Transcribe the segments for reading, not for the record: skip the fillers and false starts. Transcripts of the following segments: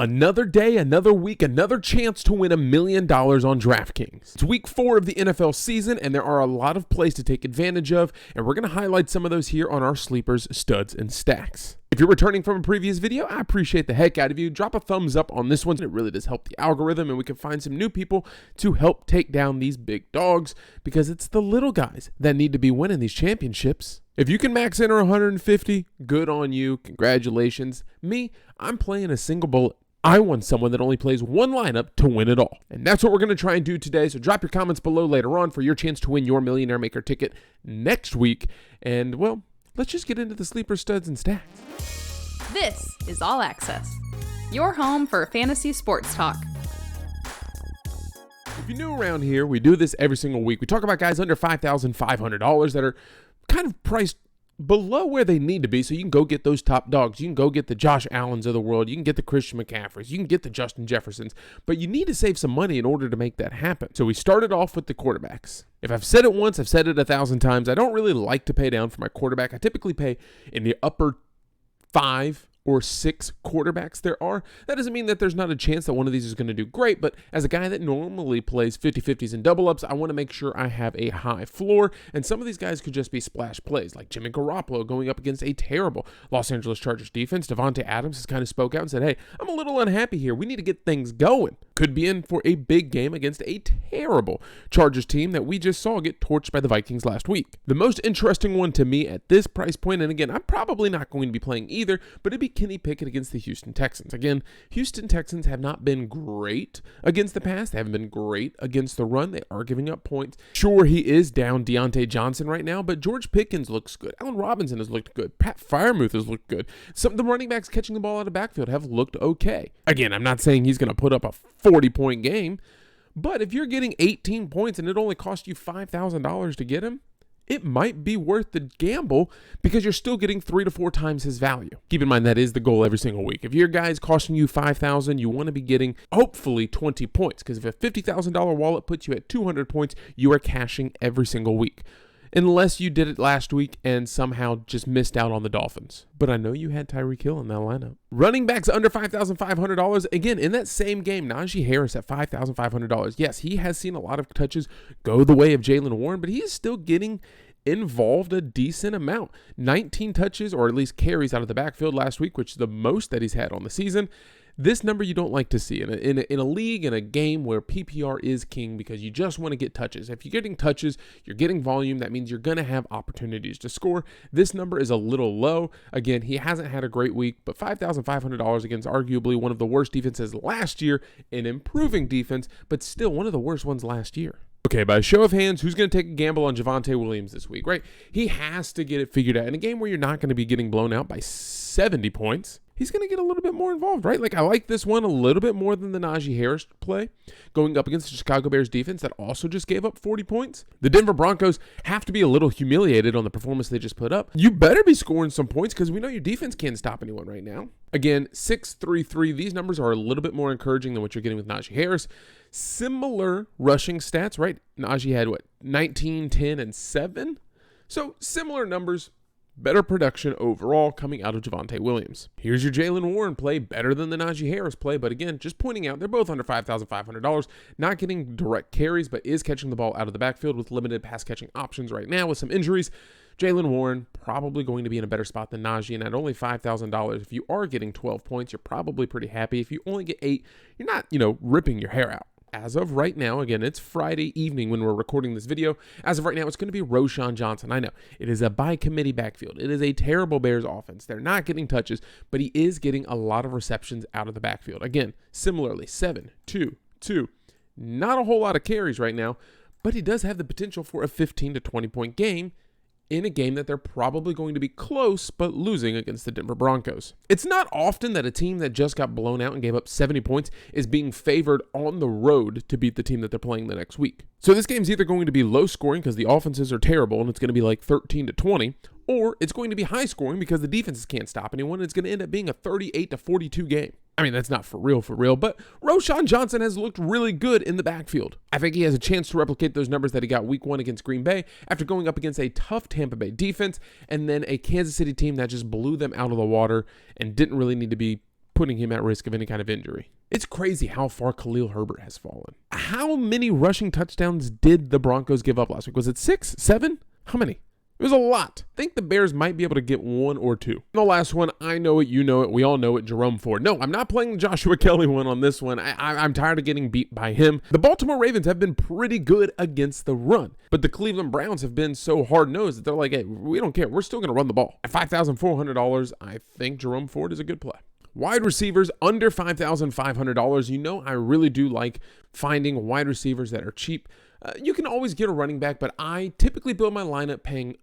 Another day, another week, another chance to win $1 million on Draftkings. It's week 4 of the NFL season, and there are a lot of plays to take advantage of, and we're going to highlight some of those here on our sleepers, studs, and stacks. If you're returning from a previous video, I appreciate the heck out of you. Drop a thumbs up on this one. It really does help the algorithm, and we can find some new people to help take down these big dogs, because it's the little guys that need to be winning these championships. If you can max enter 150, good on you. Congratulations. Me, I'm playing a single bullet. I want someone that only plays one lineup to win it all. And that's what we're going to try and do today. So drop your comments below later on for your chance to win your Millionaire Maker ticket next week. And, well, let's just get into the sleeper studs and stacks. This is All Access, your home for fantasy sports talk. If you're new around here, we do this every single week. We talk about guys under $5,500 that are kind of priced below where they need to be, so you can go get those top dogs. You can go get the Josh Allens of the world. You can get the Christian McCaffreys. You can get the Justin Jeffersons, but you need to save some money in order to make that happen. So we started off with the quarterbacks. If I've said it once, I've said it 1,000 times. I don't really like to pay down for my quarterback. I typically pay in the upper 5 or 6 quarterbacks there are. That doesn't mean that there's not a chance that one of these is going to do great, but as a guy that normally plays 50-50s and double-ups, I want to make sure I have a high floor, and some of these guys could just be splash plays, like Jimmy Garoppolo going up against a terrible Los Angeles Chargers defense. Davante Adams has kind of spoke out and said, hey, I'm a little unhappy here. We need to get things going. Could be in for a big game against a terrible Chargers team that we just saw get torched by the Vikings last week. The most interesting one to me at this price point, and again, I'm probably not going to be playing either, but it'd be Kenny Pickett against the Houston Texans. Again, Houston Texans have not been great against the pass. They haven't been great against the run. They are giving up points. Sure, he is down Deontay Johnson right now, but George Pickens looks good. Allen Robinson has looked good. Pat Freiermuth has looked good. Some of the running backs catching the ball out of the backfield have looked okay. Again, I'm not saying he's going to put up a 40-point game, but if you're getting 18 points and it only cost you $5,000 to get him, it might be worth the gamble because you're still getting 3 to 4 times his value. Keep in mind that is the goal every single week. If your guy's costing you $5,000, you want to be getting hopefully 20 points, because if a $50,000 wallet puts you at 200 points, you are cashing every single week. Unless you did it last week and somehow just missed out on the Dolphins. But I know you had Tyreek Hill in that lineup. Running backs under $5,500. Again, in that same game, Najee Harris at $5,500. Yes, he has seen a lot of touches go the way of Jaylen Warren, but he is still getting involved a decent amount. 19 touches, or at least carries out of the backfield last week, which is the most that he's had on the season. This number you don't like to see in a league, in a game where PPR is king, because you just want to get touches. If you're getting touches, you're getting volume. That means you're going to have opportunities to score. This number is a little low. Again, he hasn't had a great week, but $5,500 against arguably one of the worst defenses last year, an improving defense, but still one of the worst ones last year. Okay, by a show of hands, who's going to take a gamble on Javonte Williams this week, right? He has to get it figured out. In a game where you're not going to be getting blown out by 70 points, he's going to get a little bit more involved, right? Like, I like this one a little bit more than the Najee Harris play, going up against the Chicago Bears defense that also just gave up 40 points. The Denver Broncos have to be a little humiliated on the performance they just put up. You better be scoring some points, because we know your defense can't stop anyone right now. Again, 6-3-3. These numbers are a little bit more encouraging than what you're getting with Najee Harris. Similar rushing stats, right? Najee had, 19, 10, and 7? So similar numbers. Better production overall coming out of Javonte Williams. Here's your Jaylen Warren play, better than the Najee Harris play, but again, just pointing out, they're both under $5,500, not getting direct carries, but is catching the ball out of the backfield with limited pass catching options right now with some injuries. Jaylen Warren probably going to be in a better spot than Najee, and at only $5,000, if you are getting 12 points, you're probably pretty happy. If you only get 8, you're not, ripping your hair out. As of right now, again, it's Friday evening when we're recording this video. As of right now, it's going to be Roschon Johnson. I know it is a by-committee backfield. It is a terrible Bears offense. They're not getting touches, but he is getting a lot of receptions out of the backfield. Again, similarly, 7, 2, 2. Not a whole lot of carries right now, but he does have the potential for a 15 to 20-point game in a game that they're probably going to be close, but losing against the Denver Broncos. It's not often that a team that just got blown out and gave up 70 points is being favored on the road to beat the team that they're playing the next week. So this game's either going to be low scoring because the offenses are terrible and it's going to be like 13 to 20, or it's going to be high scoring because the defenses can't stop anyone and it's going to end up being a 38 to 42 game. I mean, that's not for real, but Roschon Johnson has looked really good in the backfield. I think he has a chance to replicate those numbers that he got week 1 against Green Bay after going up against a tough Tampa Bay defense and then a Kansas City team that just blew them out of the water and didn't really need to be putting him at risk of any kind of injury. It's crazy how far Khalil Herbert has fallen. How many rushing touchdowns did the Broncos give up last week? Was it 6, 7? How many? It was a lot. I think the Bears might be able to get 1 or 2. And the last one, I know it, you know it, we all know it, Jerome Ford. No, I'm not playing the Joshua Kelly one on this one. I'm tired of getting beat by him. The Baltimore Ravens have been pretty good against the run, but the Cleveland Browns have been so hard-nosed that they're like, hey, we don't care. We're still going to run the ball. At $5,400, I think Jerome Ford is a good play. Wide receivers under $5,500. You know, I really do like finding wide receivers that are cheap. You can always get a running back, but I typically build my lineup paying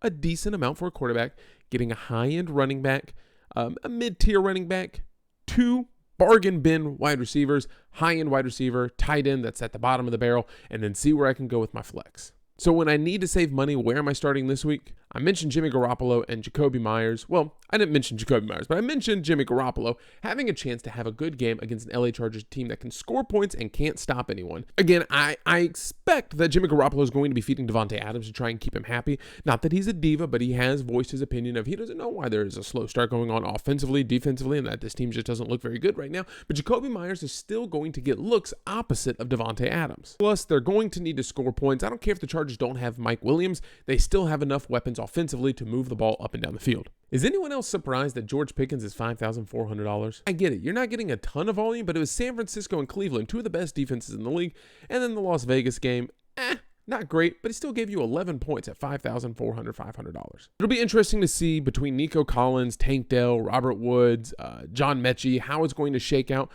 a decent amount for a quarterback, getting a high-end running back, a mid-tier running back, 2 bargain bin wide receivers, high-end wide receiver, tight end that's at the bottom of the barrel, and then see where I can go with my flex. So when I need to save money, where am I starting this week? I mentioned Jimmy Garoppolo and Jacoby Myers. Well, I didn't mention Jacoby Myers, but I mentioned Jimmy Garoppolo having a chance to have a good game against an LA Chargers team that can score points and can't stop anyone. Again, I expect that Jimmy Garoppolo is going to be feeding Davante Adams to try and keep him happy. Not that he's a diva, but he has voiced his opinion of he doesn't know why there is a slow start going on offensively, defensively, and that this team just doesn't look very good right now. But Jacoby Myers is still going to get looks opposite of Davante Adams. Plus, they're going to need to score points. I don't care if the Chargers don't have Mike Williams. They still have enough weapons offensively to move the ball up and down the field. Is anyone else surprised that George Pickens is $5,400? I get it. You're not getting a ton of volume, but it was San Francisco and Cleveland, 2 of the best defenses in the league. And then the Las Vegas game, not great, but he still gave you 11 points at $5,500. It'll be interesting to see between Nico Collins, Tank Dell, Robert Woods, John Mechie, how it's going to shake out.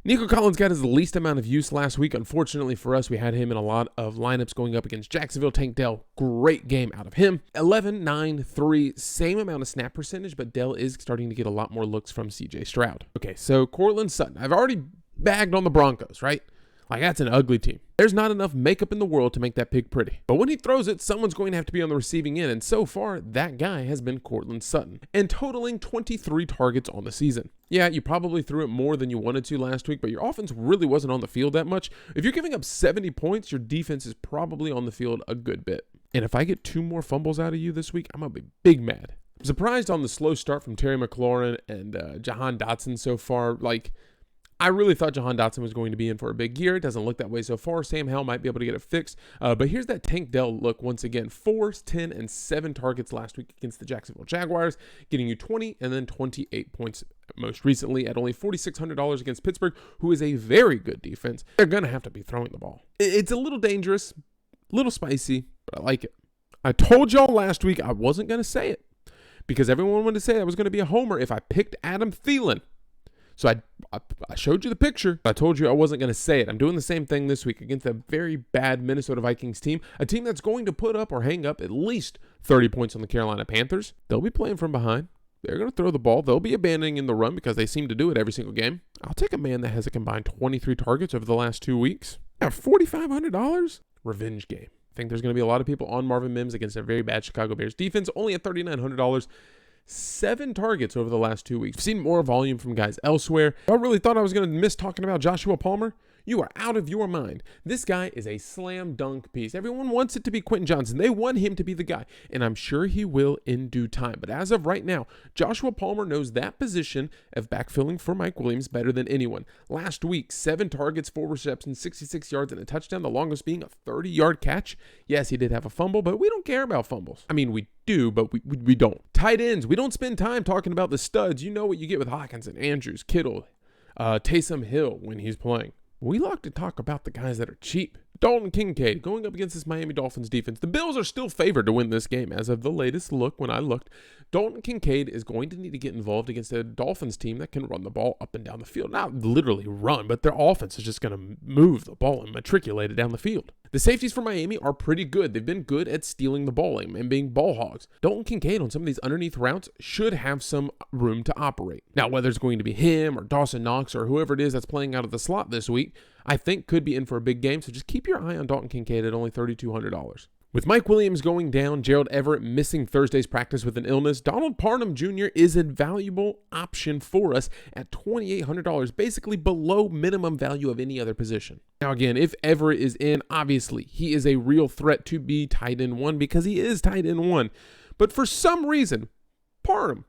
Nico Collins got his least amount of use last week. Unfortunately for us, we had him in a lot of lineups going up against Jacksonville. Tank Dell, great game out of him. 11, 9, 3, same amount of snap percentage, but Dell is starting to get a lot more looks from CJ Stroud. Okay, so Courtland Sutton. I've already bagged on the Broncos, right? Like, that's an ugly team. There's not enough makeup in the world to make that pig pretty. But when he throws it, someone's going to have to be on the receiving end, and so far, that guy has been Courtland Sutton, and totaling 23 targets on the season. Yeah, you probably threw it more than you wanted to last week, but your offense really wasn't on the field that much. If you're giving up 70 points, your defense is probably on the field a good bit. And if I get 2 more fumbles out of you this week, I'm going to be big mad. I'm surprised on the slow start from Terry McLaurin and Jahan Dotson so far. I really thought Jahan Dotson was going to be in for a big year. It doesn't look that way so far. Sam Howell might be able to get it fixed. But here's that Tank Dell look once again. 4, 10, and 7 targets last week against the Jacksonville Jaguars, getting you 20 and then 28 points most recently at only $4,600 against Pittsburgh, who is a very good defense. They're going to have to be throwing the ball. It's a little dangerous, a little spicy, but I like it. I told y'all last week I wasn't going to say it because everyone wanted to say I was going to be a homer if I picked Adam Thielen. So I showed you the picture. I told you I wasn't going to say it. I'm doing the same thing this week against a very bad Minnesota Vikings team, a team that's going to put up or hang up at least 30 points on the Carolina Panthers. They'll be playing from behind. They're going to throw the ball. They'll be abandoning in the run because they seem to do it every single game. I'll take a man that has a combined 23 targets over the last 2 weeks. Now, $4,500? Revenge game. I think there's going to be a lot of people on Marvin Mims against a very bad Chicago Bears defense, only at $3,900. 7 targets over the last 2 weeks. I've seen more volume from guys elsewhere. I really thought I was going to miss talking about Joshua Palmer. You are out of your mind. This guy is a slam dunk piece. Everyone wants it to be Quentin Johnson. They want him to be the guy, and I'm sure he will in due time. But as of right now, Joshua Palmer knows that position of backfilling for Mike Williams better than anyone. Last week, 7 targets, 4 receptions, 66 yards, and a touchdown, the longest being a 30-yard catch. Yes, he did have a fumble, but we don't care about fumbles. I mean, we do, but we don't. Tight ends, we don't spend time talking about the studs. You know what you get with Hawkinson, Andrews, Kittle, Taysom Hill when he's playing. We like to talk about the guys that are cheap. Dalton Kincaid going up against this Miami Dolphins defense. The Bills are still favored to win this game as of the latest look when I looked. Dalton Kincaid is going to need to get involved against a Dolphins team that can run the ball up and down the field. Not literally run, but their offense is just going to move the ball and matriculate it down the field. The safeties for Miami are pretty good. They've been good at stealing the ball and being ball hogs. Dalton Kincaid on some of these underneath routes should have some room to operate. Now, whether it's going to be him or Dawson Knox or whoever it is that's playing out of the slot this week, I think could be in for a big game. So just keep your eye on Dalton Kincaid at only $3,200. With Mike Williams going down, Gerald Everett missing Thursday's practice with an illness, Donald Parham Jr. is a valuable option for us at $2,800, basically below minimum value of any other position. Now again, if Everett is in, obviously he is a real threat to be tight end 1 because he is tight end 1. But for some reason, Parham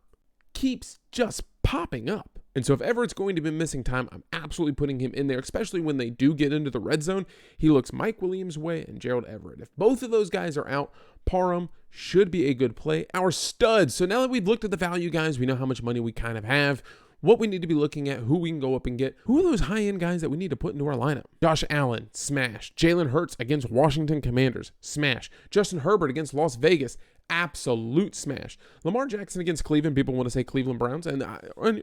keeps just popping up. And so if Everett's going to be missing time, I'm absolutely putting him in there, especially when they do get into the red zone. He looks Mike Williams' way and Gerald Everett. If both of those guys are out, Parham should be a good play. Our studs. So now that we've looked at the value guys, we know how much money we kind of have, what we need to be looking at, who we can go up and get. Who are those high-end guys that we need to put into our lineup? Josh Allen, smash. Jalen Hurts against Washington Commanders, smash. Justin Herbert against Las Vegas, absolute smash. Lamar Jackson against Cleveland. People want to say Cleveland Browns, and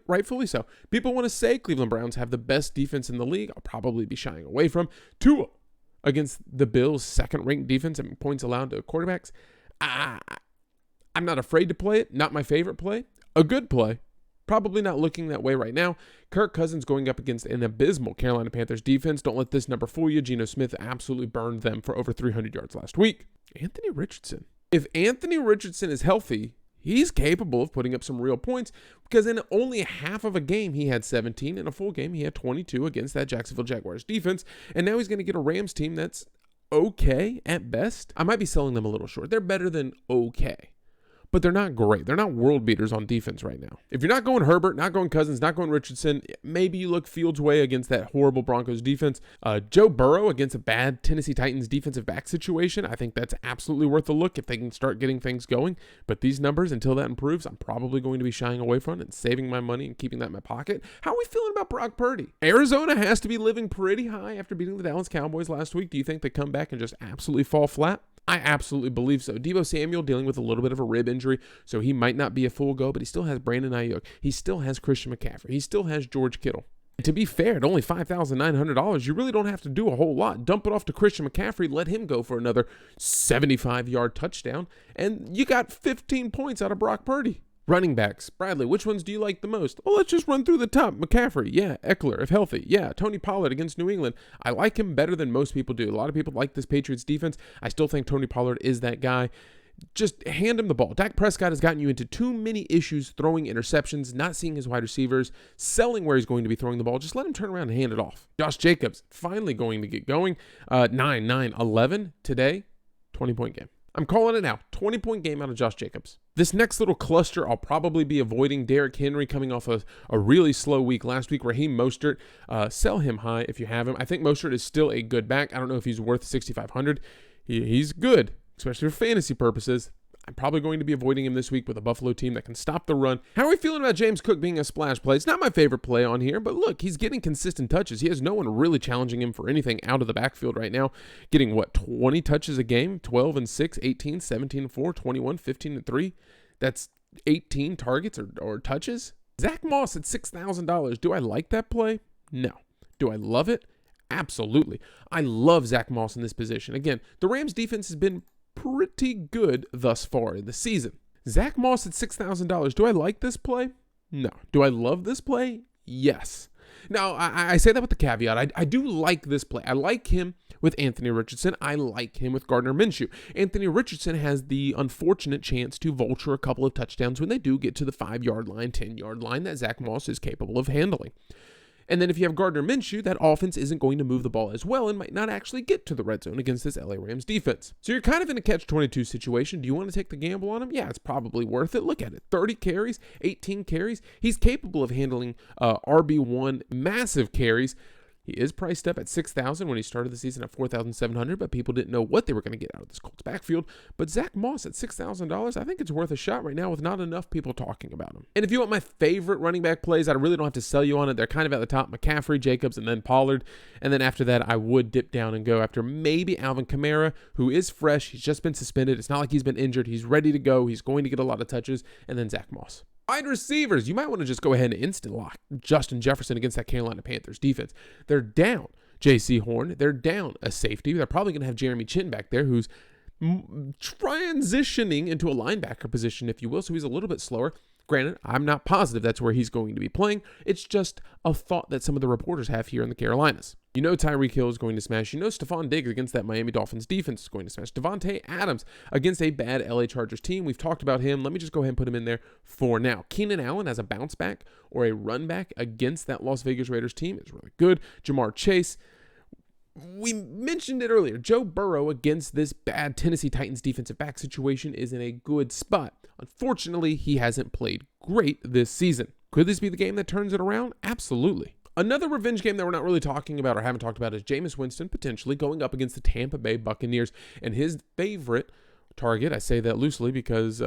rightfully so. People want to say Cleveland Browns have the best defense in the league. I'll probably be shying away from. Tua against the Bills' second-ranked defense and points allowed to quarterbacks. I'm not afraid to play it. Not my favorite play. A good play. Probably not looking that way right now. Kirk Cousins going up against an abysmal Carolina Panthers defense. Don't let this number fool you. Geno Smith absolutely burned them for over 300 yards last week. Anthony Richardson. If Anthony Richardson is healthy, he's capable of putting up some real points, because in only half of a game, he had 17. In a full game, he had 22 against that Jacksonville Jaguars defense. And now he's going to get a Rams team that's okay at best. I might be selling them a little short. They're better than okay, but they're not great. They're not world beaters on defense right now. If you're not going Herbert, not going Cousins, not going Richardson, maybe you look Fields' way against that horrible Broncos defense. Joe Burrow against a bad Tennessee Titans defensive back situation. I think that's absolutely worth a look if they can start getting things going. But these numbers, until that improves, I'm probably going to be shying away from it and saving my money and keeping that in my pocket. How are we feeling about Brock Purdy? Arizona has to be living pretty high after beating the Dallas Cowboys last week. Do you think they come back and just absolutely fall flat? I absolutely believe so. Deebo Samuel dealing with a little bit of a rib injury, so he might not be a full go, but he still has Brandon Ayuk. He still has Christian McCaffrey. He still has George Kittle. And to be fair, at only $5,900, you really don't have to do a whole lot. Dump it off to Christian McCaffrey, let him go for another 75-yard touchdown, and you got 15 points out of Brock Purdy. Running backs. Bradley, which ones do you like the most? Well, let's just run through the top. McCaffrey, yeah. Eckler, if healthy, yeah. Tony Pollard against New England. I like him better than most people do. A lot of people like this Patriots defense. I still think Tony Pollard is that guy. Just hand him the ball. Dak Prescott has gotten you into too many issues throwing interceptions, not seeing his wide receivers, selling where he's going to be throwing the ball. Just let him turn around and hand it off. Josh Jacobs, finally going to get going. 9-9-11 today. 20-point game. I'm calling it now. 20-point game out of Josh Jacobs. This next little cluster, I'll probably be avoiding. Derrick Henry coming off a really slow week last week. Raheem Mostert, sell him high if you have him. I think Mostert is still a good back. I don't know if he's worth $6,500. He's good, especially for fantasy purposes. I'm probably going to be avoiding him this week with a Buffalo team that can stop the run. How are we feeling about James Cook being a splash play? It's not my favorite play on here, but look, he's getting consistent touches. He has no one really challenging him for anything out of the backfield right now. Getting, 20 touches a game? 12-6, 18, 17-4, 21, 15-3. That's 18 targets or touches. Zach Moss at $6,000. Do I like that play? No. Do I love it? Absolutely. I love Zach Moss in this position. Again, the Rams defense has been pretty good thus far in the season. Zach Moss at $6,000. Do I like this play? No. Do I love this play? Yes. Now, I say that with the caveat. I do like this play. I like him with Anthony Richardson. I like him with Gardner Minshew. Anthony Richardson has the unfortunate chance to vulture a couple of touchdowns when they do get to the 5-yard line, 10-yard line that Zach Moss is capable of handling. And then if you have Gardner Minshew, that offense isn't going to move the ball as well and might not actually get to the red zone against this LA Rams defense. So you're kind of in a catch-22 situation. Do you want to take the gamble on him? Yeah, it's probably worth it. Look at it. 30 carries, 18 carries. He's capable of handling RB1 massive carries. He is priced up at $6,000 when he started the season at $4,700, but people didn't know what they were going to get out of this Colts backfield. But Zach Moss at $6,000, I think it's worth a shot right now with not enough people talking about him. And if you want my favorite running back plays, I really don't have to sell you on it. They're kind of at the top: McCaffrey, Jacobs, and then Pollard. And then after that, I would dip down and go after maybe Alvin Kamara, who is fresh. He's just been suspended. It's not like he's been injured. He's ready to go. He's going to get a lot of touches. And then Zach Moss. Wide receivers, you might want to just go ahead and instant lock Justin Jefferson against that Carolina Panthers defense. They're down J.C. Horn. They're down a safety. They're probably going to have Jeremy Chin back there, who's transitioning into a linebacker position, if you will, so he's a little bit slower. Granted, I'm not positive that's where he's going to be playing. It's just a thought that some of the reporters have here in the Carolinas. You know Tyreek Hill is going to smash. You know Stephon Diggs against that Miami Dolphins defense is going to smash. Davante Adams against a bad LA Chargers team. We've talked about him. Let me just go ahead and put him in there for now. Keenan Allen as a bounce back or a run back against that Las Vegas Raiders team is really good. Jamar Chase. We mentioned it earlier. Joe Burrow against this bad Tennessee Titans defensive back situation is in a good spot. Unfortunately, he hasn't played great this season. Could this be the game that turns it around? Absolutely. Another revenge game that we're not really talking about or haven't talked about is Jameis Winston potentially going up against the Tampa Bay Buccaneers. And his favorite target, I say that loosely because,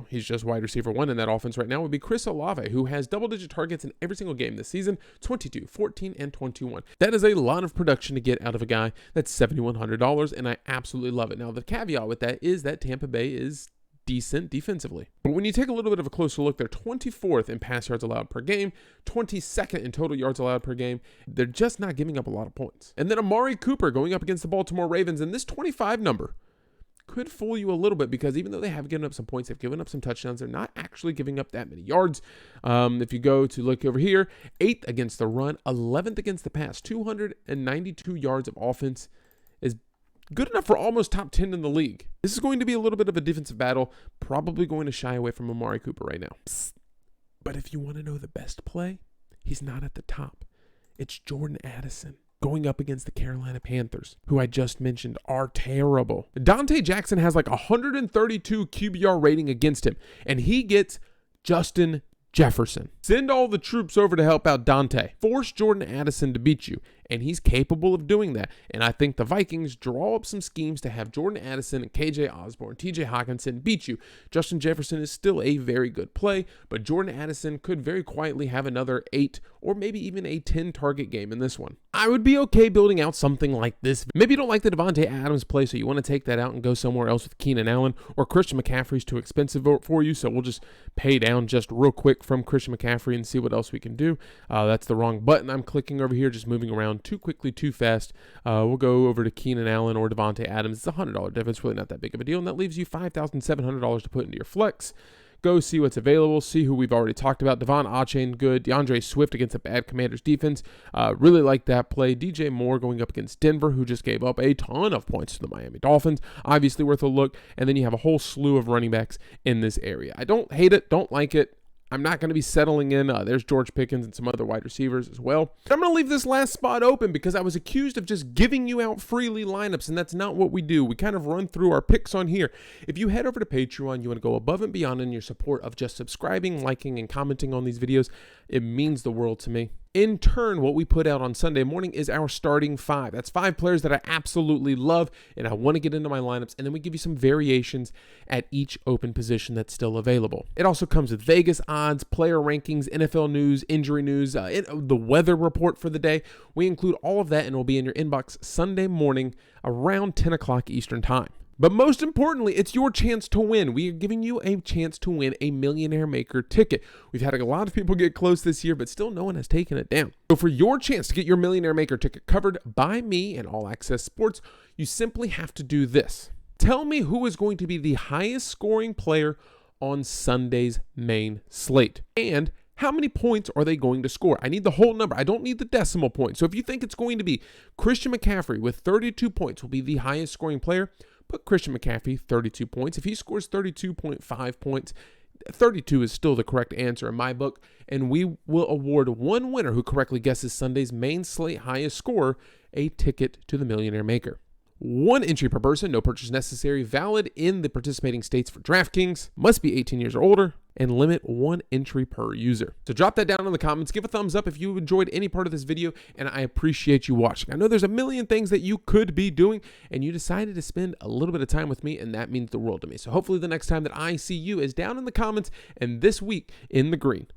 he's just wide receiver 1 in that offense right now, would be Chris Olave, who has double-digit targets in every single game this season, 22, 14, and 21. That is a lot of production to get out of a guy that's $7,100, and I absolutely love it. Now, the caveat with that is that Tampa Bay is decent defensively. But when you take a little bit of a closer look, they're 24th in pass yards allowed per game, 22nd in total yards allowed per game. They're just not giving up a lot of points. And then Amari Cooper going up against the Baltimore Ravens, and this 25 number could fool you a little bit because even though they have given up some points, they've given up some touchdowns, they're not actually giving up that many yards. If you go to look over here, 8th against the run, 11th against the pass, 292 yards of offense is good enough for almost top 10 in the league. This is going to be a little bit of a defensive battle, probably going to shy away from Amari Cooper right now. But if you want to know the best play, he's not at the top. It's Jordan Addison going up against the Carolina Panthers, who I just mentioned are terrible. Dante Jackson has like 132 QBR rating against him, and he gets Justin Jefferson. Send all the troops over to help out Dante. Force Jordan Addison to beat you, and he's capable of doing that. And I think the Vikings draw up some schemes to have Jordan Addison and KJ Osborne, TJ Hawkinson beat you. Justin Jefferson is still a very good play, but Jordan Addison could very quietly have another 8 or maybe even a 10 target game in this one. I would be okay building out something like this. Maybe you don't like the Davante Adams play, so you want to take that out and go somewhere else with Keenan Allen, or Christian McCaffrey's too expensive for you, so we'll just pay down just real quick from Christian McCaffrey and see what else we can do. That's the wrong button I'm clicking over here, just moving around too quickly, too fast. We'll go over to Keenan Allen or Davante Adams. It's a $100 difference, really not that big of a deal, and that leaves you $5,700 to put into your flex. Go see what's available, see who we've already talked about. Devon Achane, good. DeAndre Swift against a bad Commanders defense. Really like that play. DJ Moore going up against Denver, who just gave up a ton of points to the Miami Dolphins. Obviously worth a look. And then you have a whole slew of running backs in this area. I don't hate it, don't like it. I'm not going to be settling in. There's George Pickens and some other wide receivers as well. I'm going to leave this last spot open because I was accused of just giving you out freely lineups, and that's not what we do. We kind of run through our picks on here. If you head over to Patreon, you want to go above and beyond in your support of just subscribing, liking, and commenting on these videos, it means the world to me. In turn, what we put out on Sunday morning is our starting 5. That's 5 players that I absolutely love and I want to get into my lineups, and then we give you some variations at each open position that's still available. It also comes with Vegas odds, player rankings, NFL news, injury news, the weather report for the day. We include all of that, and it will be in your inbox Sunday morning around 10 o'clock Eastern time. But most importantly, it's your chance to win. We are giving you a chance to win a Millionaire Maker ticket. We've had a lot of people get close this year, but still no one has taken it down. So for your chance to get your Millionaire Maker ticket covered by me and All Access Sports, you simply have to do this. Tell me who is going to be the highest scoring player on Sunday's main slate, and how many points are they going to score? I need the whole number. I don't need the decimal point. So if you think it's going to be Christian McCaffrey with 32 points will be the highest scoring player, put Christian McCaffrey 32 points. If he scores 32.5 points, 32 is still the correct answer in my book, and we will award one winner who correctly guesses Sunday's main slate highest score a ticket to the Millionaire Maker. 1 entry per person, no purchase necessary, valid in the participating states for Draftkings, must be 18 years or older, and limit 1 entry per user. So drop that down in the comments, give a thumbs up if you enjoyed any part of this video, and I appreciate you watching. I know there's a million things that you could be doing, and you decided to spend a little bit of time with me, and that means the world to me. So hopefully the next time that I see you is down in the comments, and this week in the green.